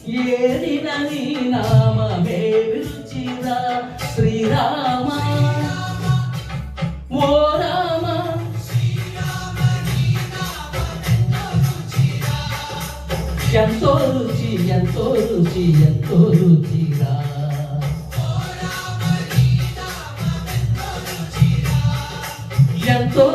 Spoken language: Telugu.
ఏలిన నీ నామమే రుచిరా శ్రీరామ ఓ రామ ఎంతో రుచి ఎంతో రుచి ఎంతో రుచిరా ఎంతో